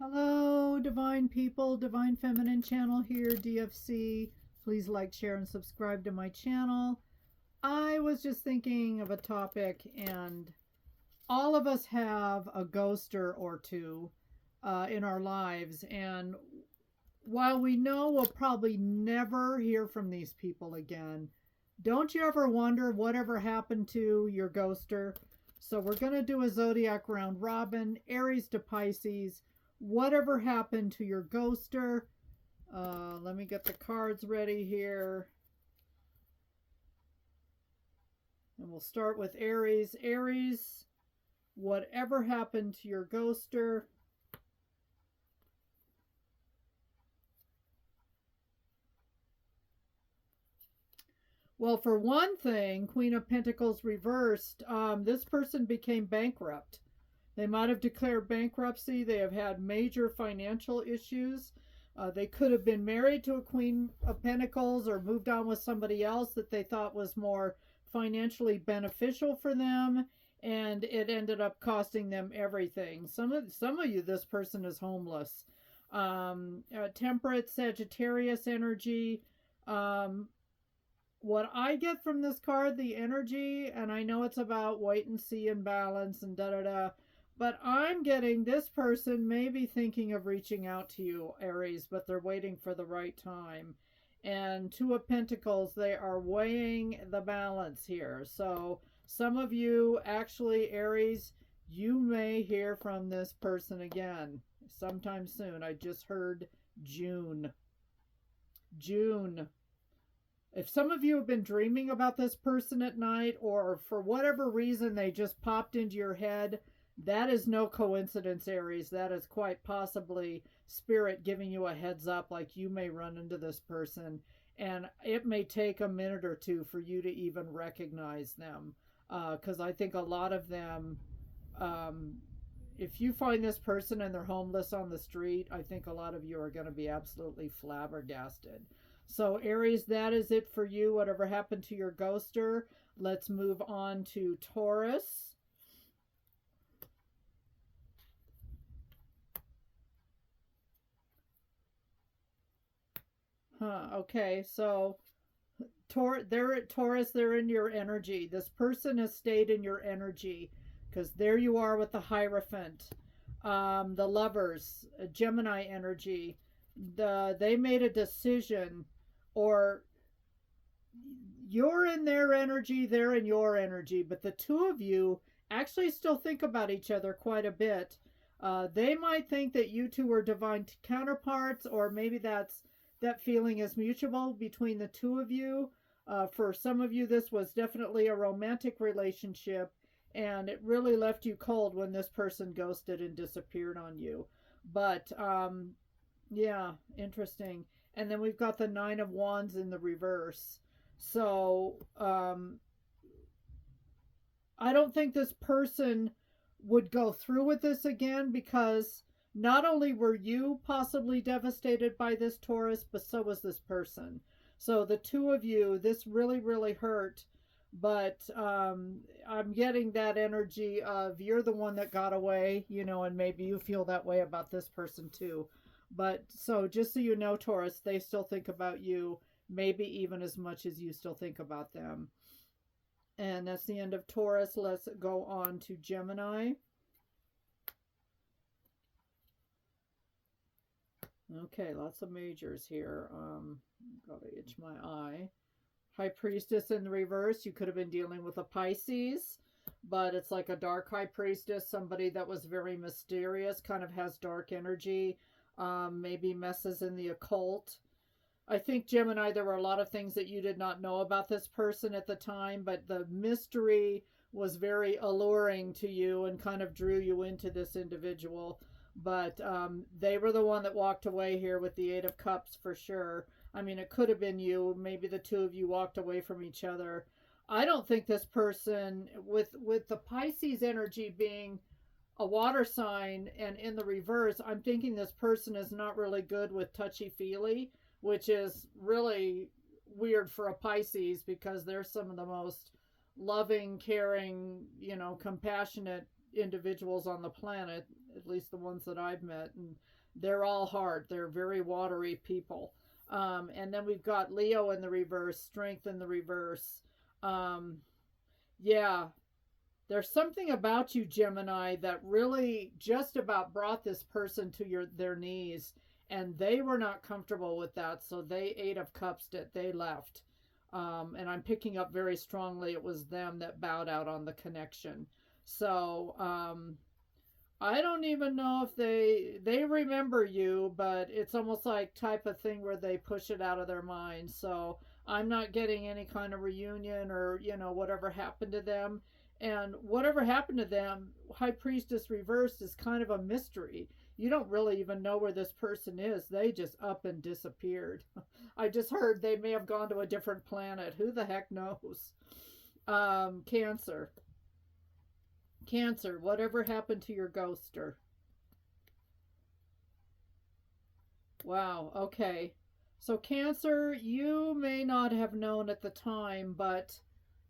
Hello, divine people, divine feminine channel here, DFC. Please like, share, and subscribe to my channel. I was just thinking of a topic, and all of us have a ghoster or two in our lives. And while we know we'll probably never hear from these people again, don't you ever wonder whatever happened to your ghoster? So we're going to do a zodiac round robin, Aries to Pisces. Whatever happened to your ghoster? Let me get the cards ready here. And we'll start with Aries. Aries, whatever happened to your ghoster? Well, for one thing, Queen of Pentacles reversed, this person became bankrupt. They might have declared bankruptcy. They have had major financial issues. They could have been married to a Queen of Pentacles or moved on with somebody else that they thought was more financially beneficial for them, and it ended up costing them everything. Some of you, this person is homeless. Temperate, Sagittarius energy. What I get from this card, the energy, and I know it's about wait and see and balance and da-da-da, but I'm getting this person may be thinking of reaching out to you, Aries, but they're waiting for the right time. And Two of Pentacles, they are weighing the balance here. So some of you, actually, Aries, you may hear from this person again sometime soon. I just heard June. June. If some of you have been dreaming about this person at night, or for whatever reason they just popped into your head, that is no coincidence, Aries. That is quite possibly Spirit giving you a heads up, like you may run into this person, and it may take a minute or two for you to even recognize them. Because I think a lot of them, if you find this person and they're homeless on the street, I think a lot of you are going to be absolutely flabbergasted. So Aries, that is it for you. Whatever happened to your ghoster. Let's move on to Taurus. Okay, so they're at Taurus, they're in your energy. This person has stayed in your energy because there you are with the Hierophant. The Lovers, Gemini energy. They made a decision, or you're in their energy, they're in your energy, but the two of you actually still think about each other quite a bit. They might think that you two are divine counterparts, or maybe that feeling is mutual between the two of you. For some of you, this was definitely a romantic relationship, and it really left you cold when this person ghosted and disappeared on you. But yeah, interesting. And then we've got the Nine of Wands in the reverse. So I don't think this person would go through with this again, because not only were you possibly devastated by this, Taurus, but so was this person. So the two of you, this really, really hurt. But I'm getting that energy of you're the one that got away, and maybe you feel that way about this person too. But so just so you know, Taurus, they still think about you, maybe even as much as you still think about them. And that's the end of Taurus. Let's go on to Gemini. Okay, lots of majors here. Gotta itch my eye. High Priestess in the reverse. You could have been dealing with a Pisces, but it's like a dark High Priestess, somebody that was very mysterious, kind of has dark energy, maybe messes in the occult. I think, Gemini, there were a lot of things that you did not know about this person at the time, but the mystery was very alluring to you and kind of drew you into this individual. But they were the one that walked away here with the Eight of Cups for sure. I mean, it could have been you. Maybe the two of you walked away from each other. I don't think this person, with the Pisces energy being a water sign and in the reverse, I'm thinking this person is not really good with touchy-feely, which is really weird for a Pisces, because they're some of the most loving, caring, compassionate individuals on the planet, at least the ones that I've met, and they're all hard. They're very watery people. And then we've got Leo in the reverse, strength in the reverse. Um, yeah, there's something about you, Gemini, that really just about brought this person to their knees, and they were not comfortable with that, so they 8 of Cups it. They left. And I'm picking up very strongly it was them that bowed out on the connection. So I don't even know if they remember you, but it's almost like type of thing where they push it out of their mind. So I'm not getting any kind of reunion or, whatever happened to them. And whatever happened to them, High Priestess reversed is kind of a mystery. You don't really even know where this person is. They just up and disappeared. I just heard they may have gone to a different planet. Who the heck knows? Cancer. Cancer, whatever happened to your ghoster? Wow, okay. So, Cancer, you may not have known at the time, but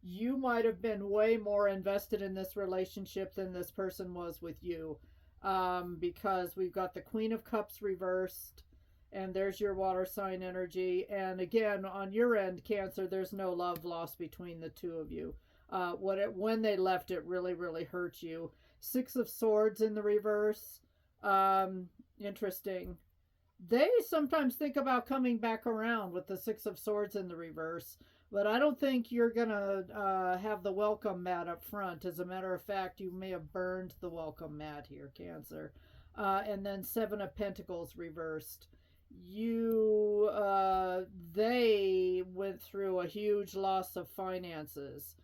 you might have been way more invested in this relationship than this person was with you. Because we've got the Queen of Cups reversed, and there's your water sign energy. And again, on your end, Cancer, there's no love lost between the two of you. When they left, it really, really hurt you. 6 of Swords in the reverse. Interesting. They sometimes think about coming back around with the 6 of Swords in the reverse, but I don't think you're going to have the welcome mat up front. As a matter of fact, you may have burned the welcome mat here, Cancer. And then 7 of Pentacles reversed. They went through a huge loss of finances.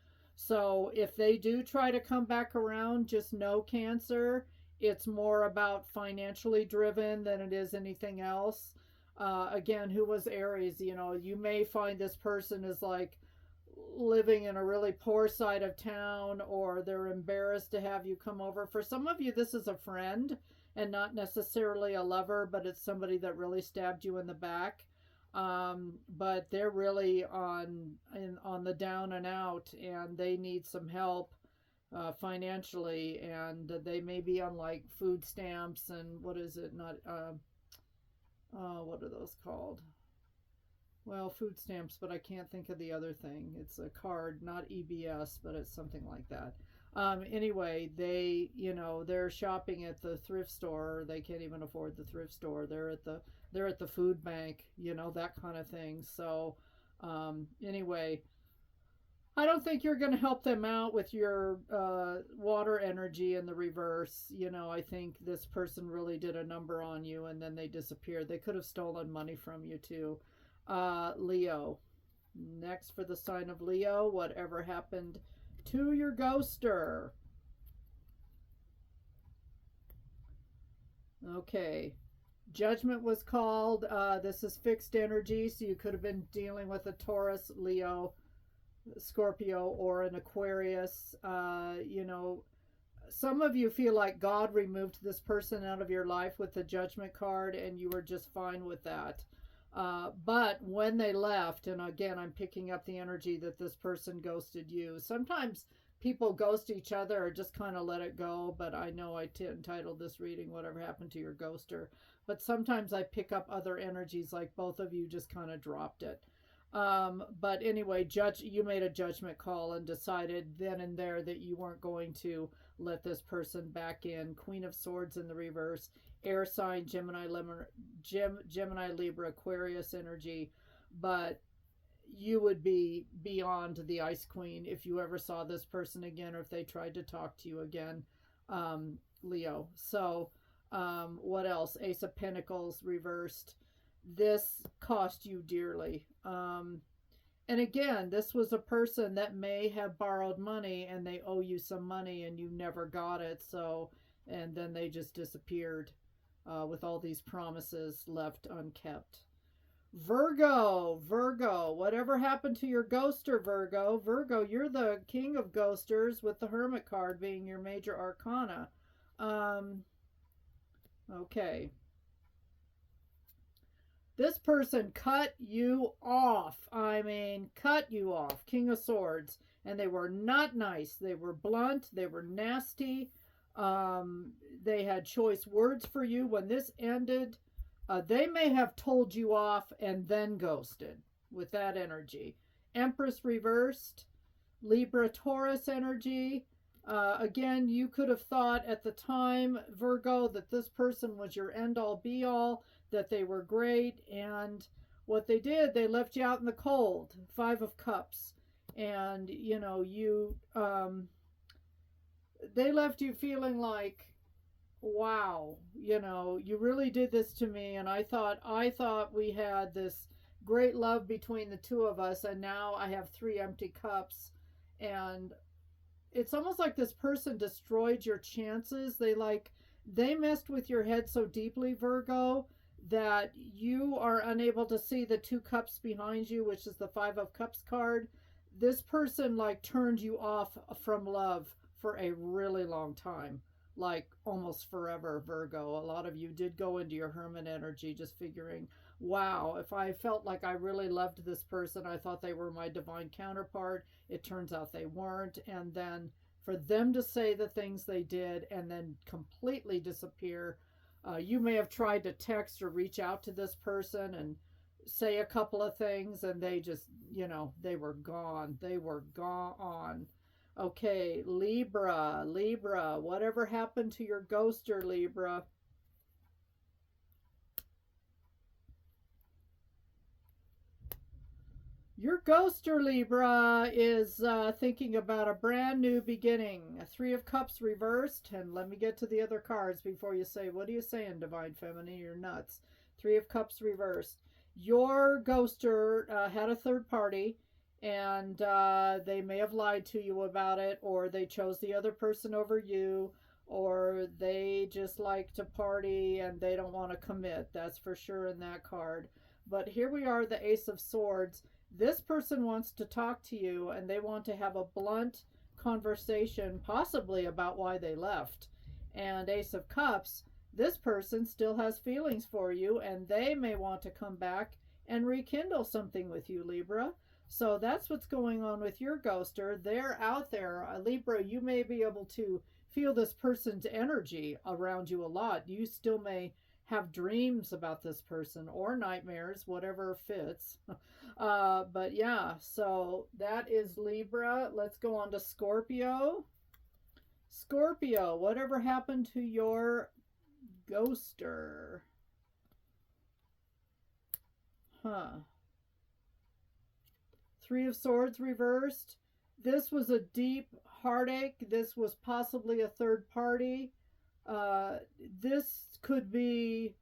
So if they do try to come back around, just know, Cancer, it's more about financially driven than it is anything else. Again, who was Aries? You may find this person is like living in a really poor side of town, or they're embarrassed to have you come over. For some of you, this is a friend and not necessarily a lover, but it's somebody that really stabbed you in the back. But they're really on the down and out, and they need some help financially, and they may be on like food stamps and what is it? Not what are those called? Well, food stamps, but I can't think of the other thing. It's a card, not EBS, but it's something like that. Anyway, they're shopping at the thrift store. They can't even afford the thrift store. They're at the food bank, that kind of thing. So, anyway, I don't think you're going to help them out with your water energy in the reverse. I think this person really did a number on you, and then they disappeared. They could have stolen money from you too. Leo. Next, for the sign of Leo, whatever happened to your ghoster? Okay. Judgment was called. This is fixed energy, so you could have been dealing with a Taurus, Leo, Scorpio, or an Aquarius. Some of you feel like God removed this person out of your life with the Judgment card, and you were just fine with that. But when they left, and again, I'm picking up the energy that this person ghosted you. Sometimes people ghost each other or just kind of let it go, but I know I entitled this reading, Whatever Happened to Your Ghoster. But sometimes I pick up other energies, like both of you just kind of dropped it. But anyway, you made a judgment call and decided then and there that you weren't going to let this person back in. Queen of Swords in the reverse. Air sign, Gemini, Libra, Aquarius energy. But you would be beyond the Ice Queen if you ever saw this person again, or if they tried to talk to you again, Leo. So, what else? Ace of Pentacles reversed. This cost you dearly. And again, this was a person that may have borrowed money and they owe you some money and you never got it. So, and then they just disappeared with all these promises left unkept. Virgo, whatever happened to your ghoster, Virgo? Virgo, you're the king of ghosters, with the Hermit card being your major arcana. Okay. This person cut you off. I mean, cut you off. King of Swords. And they were not nice. They were blunt. They were nasty. They had choice words for you when this ended. They may have told you off and then ghosted with that energy. Empress reversed, Libra Taurus energy. Again, you could have thought at the time, Virgo, that this person was your end all be all, that they were great, and what they did, they left you out in the cold. Five of Cups. And, they left you feeling like, wow, you really did this to me, and I thought we had this great love between the two of us, and now I have three empty cups. And it's almost like this person destroyed your chances. They messed with your head so deeply, Virgo, that you are unable to see the two cups behind you, which is the Five of Cups card. This person like turned you off from love for a really long time, like almost forever, Virgo. A lot of you did go into your hermit energy just figuring, wow, if I felt like I really loved this person, I thought they were my divine counterpart. It turns out they weren't. And then for them to say the things they did and then completely disappear, you may have tried to text or reach out to this person and say a couple of things, and they just, they were gone. They were gone. Okay, Libra, whatever happened to your ghoster, Libra? Your ghoster, Libra, is thinking about a brand new beginning. A Three of Cups reversed. And let me get to the other cards before you say, what are you saying, Divine Feminine? You're nuts. Three of Cups reversed. Your ghoster had a third party, and they may have lied to you about it, or they chose the other person over you, or they just like to party and they don't want to commit. That's for sure in that card. But here we are, the Ace of Swords. This person wants to talk to you, and they want to have a blunt conversation, possibly about why they left. And Ace of Cups, this person still has feelings for you, and they may want to come back and rekindle something with you, Libra. So that's what's going on with your ghoster. They're out there. Libra, you may be able to feel this person's energy around you a lot. You still may have dreams about this person or nightmares, whatever fits. But yeah, so that is Libra. Let's go on to Scorpio. Scorpio, whatever happened to your ghoster? Three of Swords reversed. This was a deep heartache. This was possibly a third party. This could be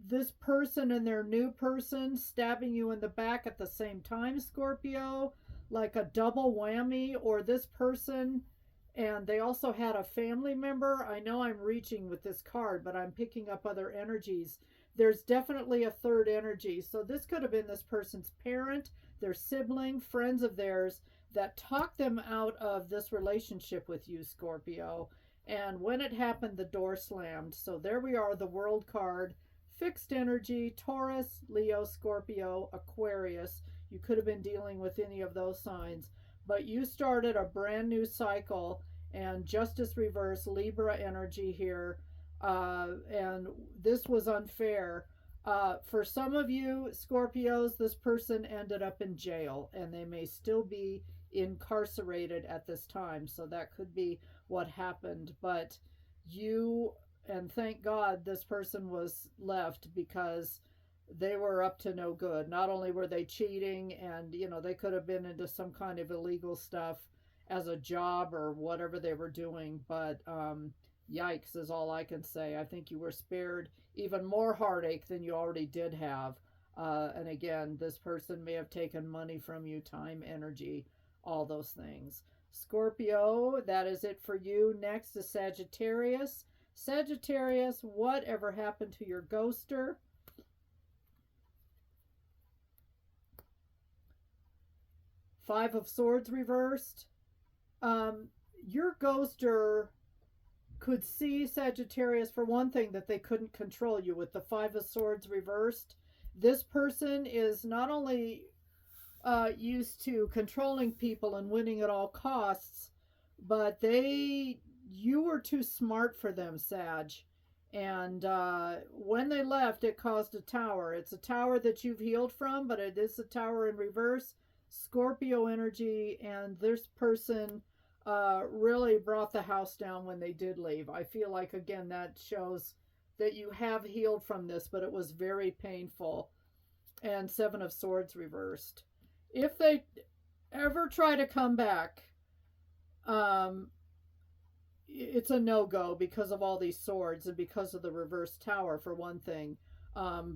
this person and their new person stabbing you in the back at the same time, Scorpio, like a double whammy, or this person and they also had a family member. I know I'm reaching with this card, but I'm picking up other energies. There's definitely a third energy. So this could have been this person's parent, their sibling, friends of theirs that talked them out of this relationship with you, Scorpio. And when it happened, the door slammed. So there we are, the World card. Fixed energy, Taurus, Leo, Scorpio, Aquarius. You could have been dealing with any of those signs. But you started a brand new cycle, and Justice reverse, Libra energy here. And this was unfair. For some of you, Scorpios, this person ended up in jail, and they may still be incarcerated at this time. So that could be what happened. But you, and thank God this person was left, because they were up to no good. Not only were they cheating, and they could have been into some kind of illegal stuff as a job or whatever they were doing, but yikes is all I can say. I think you were spared even more heartache than you already did have. And again, this person may have taken money from you, time, energy, all those things. Scorpio, that is it for you. Next is Sagittarius. Sagittarius, whatever happened to your ghoster? Five of Swords reversed. Your ghoster could see, Sagittarius, for one thing, that they couldn't control you with the Five of Swords reversed. This person is not only used to controlling people and winning at all costs, but they you were too smart for them, Sag. And when they left, it caused a tower. It's a tower that you've healed from, but it is a tower in reverse. Scorpio energy, and this person really brought the house down when they did leave. I feel like, again, that shows that you have healed from this, but it was very painful. And Seven of Swords reversed. If they ever try to come back, um, it's a no-go because of all these swords and because of the reverse tower, for one thing.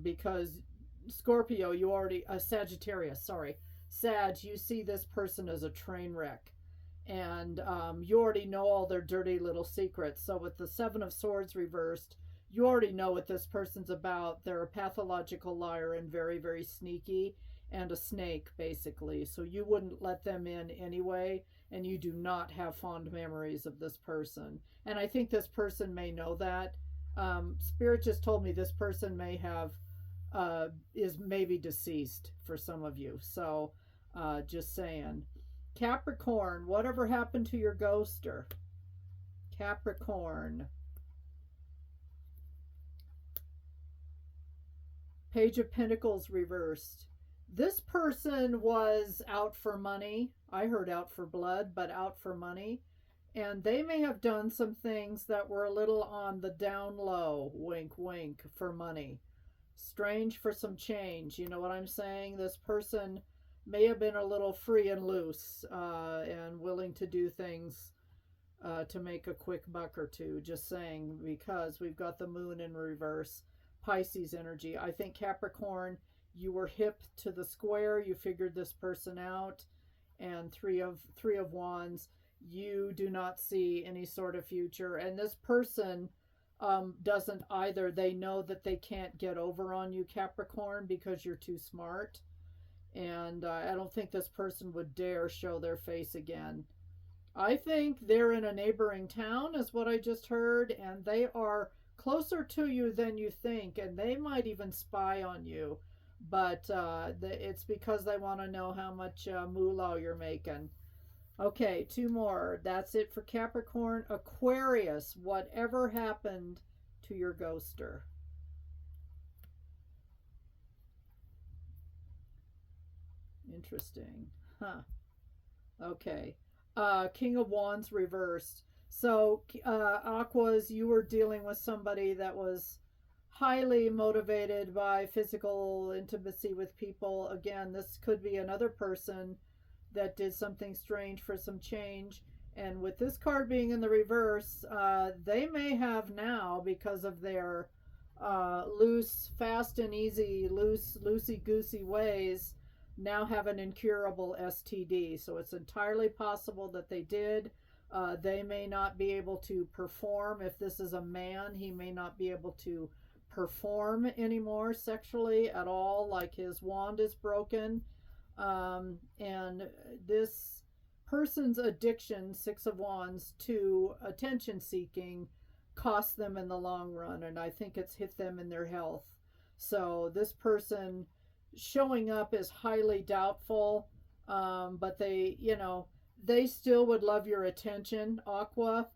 Because Scorpio, you already Sagittarius, sorry, Sag, you see this person as a train wreck, and you already know all their dirty little secrets. So with the Seven of Swords reversed, you already know what this person's about. They're a pathological liar and very, very sneaky, and a snake, basically. So you wouldn't let them in anyway, and you do not have fond memories of this person. And I think this person may know that. Spirit just told me this person may have is maybe deceased for some of you. So just saying. Capricorn, whatever happened to your ghoster? Capricorn. Page of Pentacles reversed. This person was out for money. I heard out for blood, but out for money. And they may have done some things that were a little on the down low, wink, wink, for money. Strange for some change. You know what I'm saying? This person may have been a little free and loose and willing to do things to make a quick buck or two. Just saying, because we've got the moon in reverse. Pisces energy. I think Capricorn, you were hip to the square. You figured this person out. And three of wands, you do not see any sort of future. And this person doesn't either. They know that they can't get over on you, Capricorn, because you're too smart. And I don't think this person would dare show their face again. I think they're in a neighboring town, is what I just heard, and they are closer to you than you think, and they might even spy on you. But it's because they want to know how much moolah you're making. Okay, two more. That's it for Capricorn. Aquarius, whatever happened to your ghoster? Interesting. Huh. Okay. King of Wands reversed. So, Aquas, you were dealing with somebody that was highly motivated by physical intimacy with people. Again, this could be another person that did something strange for some change. And with this card being in the reverse, they may have now, because of their loose, fast and easy, loosey-goosey ways, now have an incurable STD. So it's entirely possible that they did. They may not be able to perform. If this is a man, he may not be able to perform anymore sexually at all, like his wand is broken. And this person's addiction, Six of Wands, to attention seeking costs them in the long run, and I think it's hit them in their health. So this person showing up is highly doubtful, but they still would love your attention, Aqua.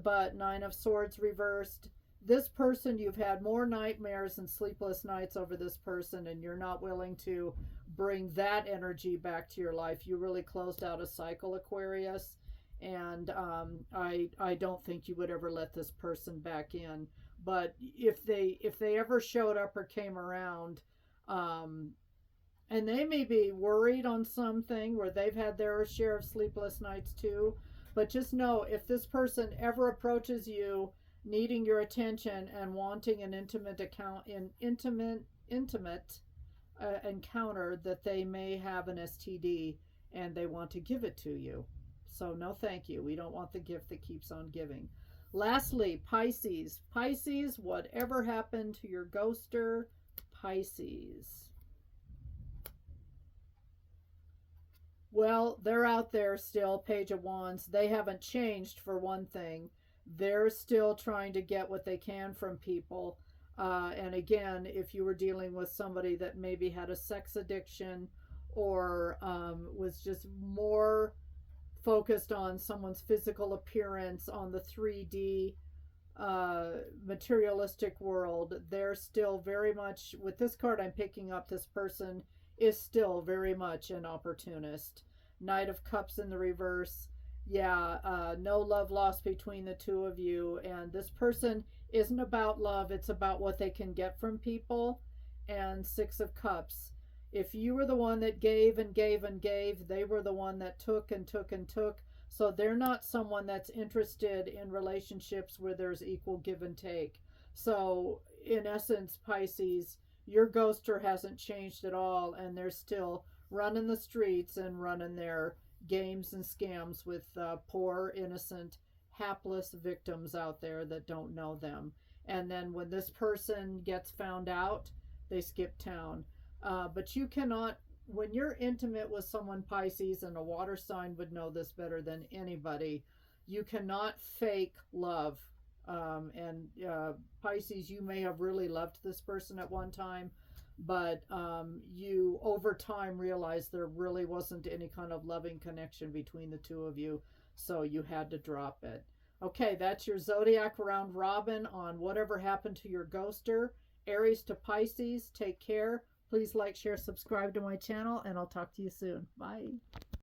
But Nine of Swords reversed. This person, you've had more nightmares and sleepless nights over this person, and you're not willing to bring that energy back to your life. You really closed out a cycle, Aquarius, and I don't think you would ever let this person back in. But if they ever showed up or came around, and they may be worried on something where they've had their share of sleepless nights too, but just know, if this person ever approaches you needing your attention and wanting an intimate encounter, that they may have an STD and they want to give it to you. So no thank you. We don't want the gift that keeps on giving. Lastly, Pisces. Pisces, whatever happened to your ghoster? Pisces. Well, they're out there still, Page of Wands. They haven't changed, for one thing. They're still trying to get what they can from people. And again, if you were dealing with somebody that maybe had a sex addiction or was just more focused on someone's physical appearance, on the 3D materialistic world. They're still very much, with this card I'm picking up, this person is still very much an opportunist. Knight of Cups in the reverse. Yeah, no love lost between the two of you. And this person isn't about love, it's about what they can get from people. And Six of Cups. If you were the one that gave and gave and gave, they were the one that took and took and took. So they're not someone that's interested in relationships where there's equal give and take. So, in essence, Pisces, your ghoster hasn't changed at all, and they're still running the streets and running their games and scams with poor, innocent, hapless victims out there that don't know them. And then when this person gets found out, they skip town. But you cannot, when you're intimate with someone, Pisces, and a water sign would know this better than anybody, you cannot fake love. And Pisces, you may have really loved this person at one time, but you over time realized there really wasn't any kind of loving connection between the two of you, so you had to drop it. Okay, that's your zodiac round robin on whatever happened to your ghoster. Aries to Pisces, take care. Please like, share, subscribe to my channel, and I'll talk to you soon. Bye.